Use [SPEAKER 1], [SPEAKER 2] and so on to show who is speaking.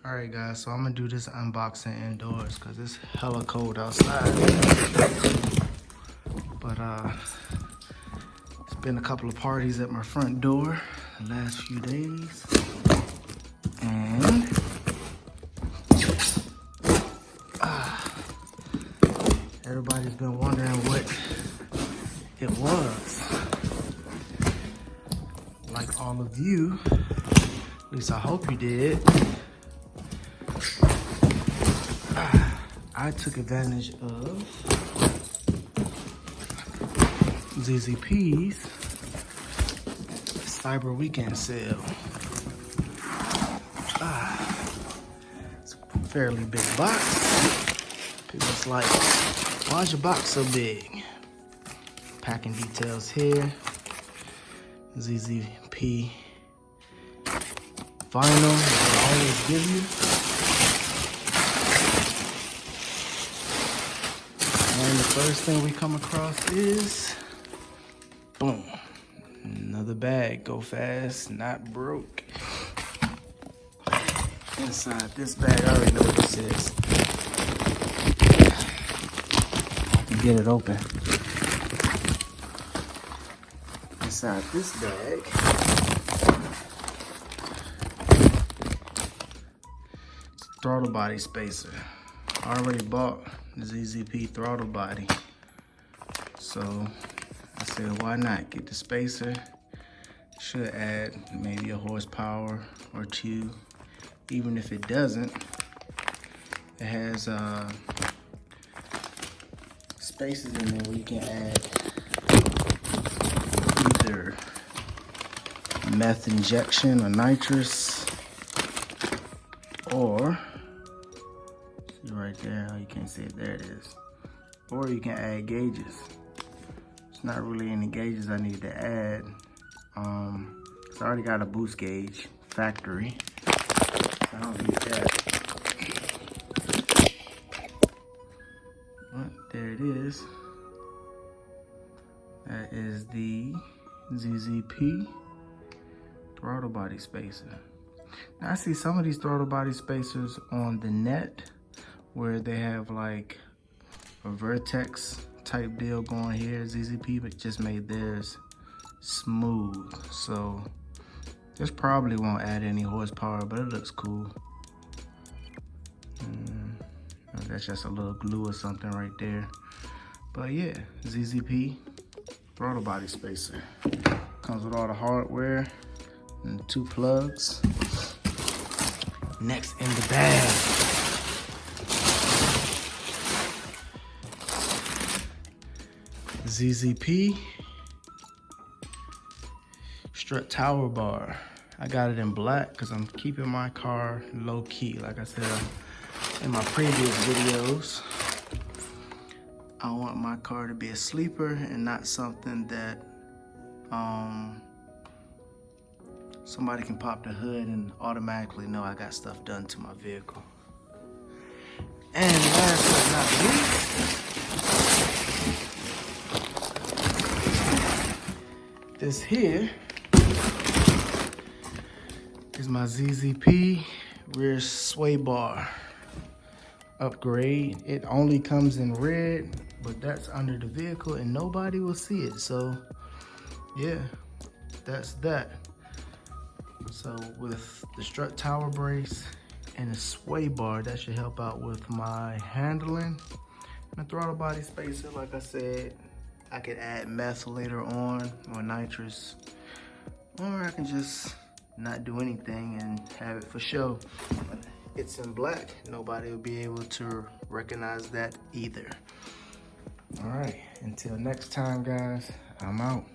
[SPEAKER 1] All right, guys, so I'm gonna do this unboxing indoors because it's hella cold outside. But it's been a couple of parties at my front door the last few days. And everybody's been wondering what it was. Like all of you, at least I hope you did. I took advantage of ZZP's Cyber Weekend sale. It's a fairly big box. People's like, why's your box so big? Packing details here. ZZP vinyl I always give you. And the first thing we come across is, boom, another bag. Go fast, not broke. Inside this bag, I already know what this is. I can get it open. Inside this bag, it's a throttle body spacer. I already bought the ZZP throttle body, so I said, why not get the spacer? Should add maybe a horsepower or two. Even if it doesn't, it has spaces in there where you can add either meth injection or nitrous, or see right there, how you can't see it, there it is. Or you can add gauges. It's not really any gauges I need to add. So I already got a boost gauge factory, so I don't need that. But there it is. That is the ZZP throttle body spacer. Now I see some of these throttle body spacers on the net where they have like a vertex type deal going here. ZZP but just made theirs smooth, so this probably won't add any horsepower, but it looks cool. That's just a little glue or something right there. But yeah, ZZP throttle body spacer. Comes with all the hardware and 2 plugs. Next in the bag, ZZP strut tower bar. I got it in black because I'm keeping my car low key. Like I said in my previous videos, I want my car to be a sleeper and not something that somebody can pop the hood and automatically know I got stuff done to my vehicle. And last but not least, this here is my ZZP rear sway bar upgrade. It only comes in red, but that's under the vehicle and nobody will see it. So yeah, that's that. So with the strut tower brace and the sway bar, that should help out with my handling. And the throttle body spacer, like I said, I could add meth later on or nitrous, or I can just not do anything and have it for show. But it's in black, nobody will be able to recognize that either. All right, until next time, guys, I'm out.